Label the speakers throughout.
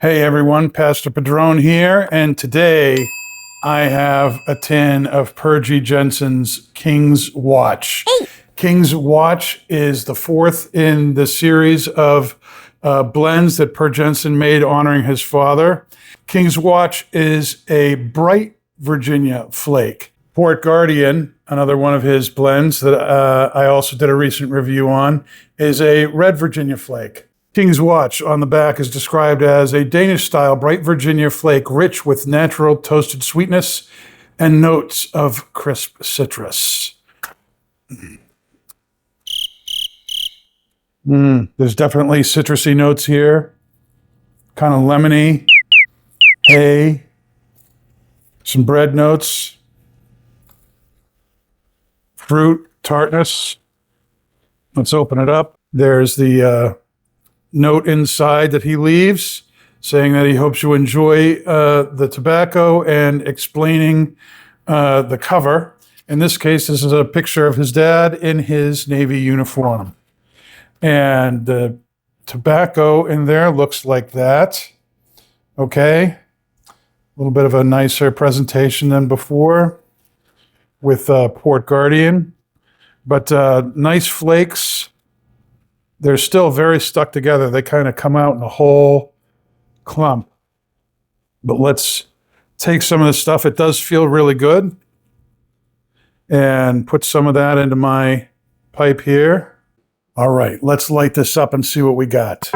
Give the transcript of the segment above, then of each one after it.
Speaker 1: Hey everyone, Pastor Padron here, and today I have a tin of Per G. Jensen's King's Watch. King's Watch is the fourth in the series of blends that Per Jensen made honoring his father. King's Watch is a Bright Virginia Flake. Port Guardian, another one of his blends that I also did a recent review on, is a Red Virginia Flake. King's Watch on the back is described as a Danish-style Bright Virginia Flake, rich with natural toasted sweetness and notes of crisp citrus. There's definitely citrusy notes here, kind of lemony, hay, some bread notes, fruit, tartness. Let's open it up. There's the note inside that he leaves saying that he hopes you enjoy the tobacco and explaining the cover. In this case, this is a picture of his dad in his Navy uniform. And the tobacco in there looks like that. Okay. A little bit of a nicer presentation than before with Port Guardian. But nice flakes. They're still very stuck together. They kind of come out in a whole clump. But let's take some of this stuff. It does feel really good. And put some of that into my pipe here. All right, let's light this up and see what we got.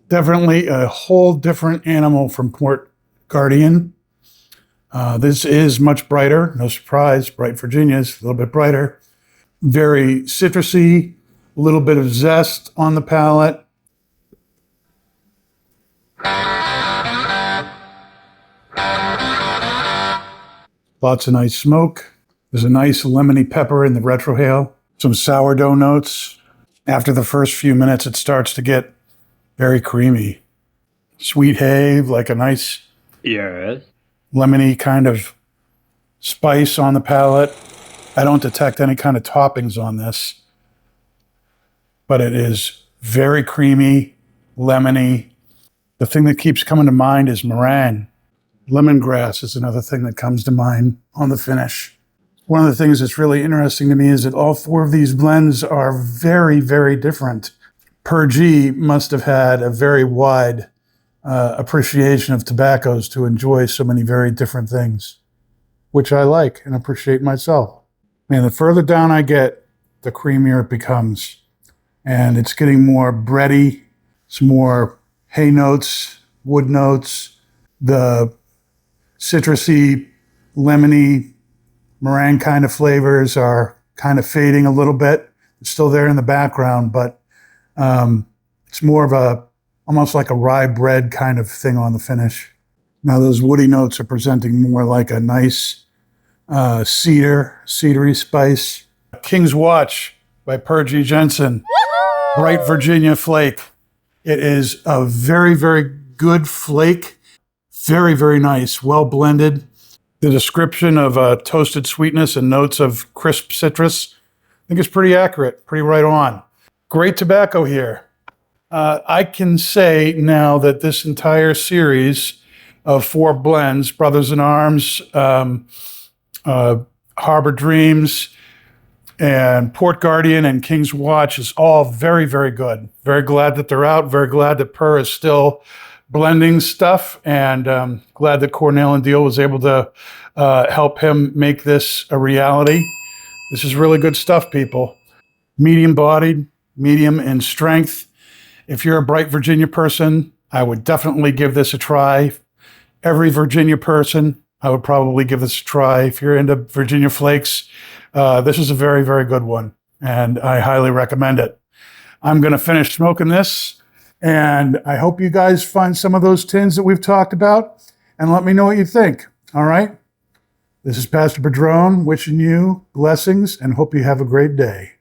Speaker 1: Definitely a whole different animal from Port Guardian. This is much brighter. No surprise, Bright Virginia is a little bit brighter. Very citrusy, a little bit of zest on the palate. Lots of nice smoke. There's a nice lemony pepper in the retrohale. Some sourdough notes. After the first few minutes, it starts to get very creamy. Sweet hay, like a nice lemony kind of spice on the palate. I don't detect any kind of toppings on this, but it is very creamy, lemony. The thing that keeps coming to mind is meringue. Lemongrass is another thing that comes to mind on the finish. One of the things that's really interesting to me is that all four of these blends are very, very different. Per G must have had a very wide appreciation of tobaccos to enjoy so many very different things, which I like and appreciate myself. And the further down I get, the creamier it becomes. And it's getting more bready, some more hay notes, wood notes, the citrusy, lemony, meringue kind of flavors are kind of fading a little bit. It's still there in the background, but it's more of almost like a rye bread kind of thing on the finish. Now those woody notes are presenting more like a nice cedary spice. King's Watch by Per G. Jensen. Bright Virginia Flake. It is a very, very good flake. Very, very nice, well blended. The description of toasted sweetness and notes of crisp citrus, I think is pretty accurate, pretty right on. Great tobacco here. I can say now that this entire series of four blends, Brothers in Arms, Harbor Dreams, and Port Guardian and King's Watch is all very, very good. Very glad that they're out. Very glad that Per is still blending stuff, and glad that Cornell and Deal was able to help him make this a reality. This is really good stuff, people. Medium bodied, medium in strength. If you're a Bright Virginia person, I would definitely give this a try. Every Virginia person, I would probably give this a try. If you're into Virginia Flakes, this is a very, very good one, and I highly recommend it. I'm going to finish smoking this, and I hope you guys find some of those tins that we've talked about, and let me know what you think, all right? This is Pastor Padron wishing you blessings, and hope you have a great day.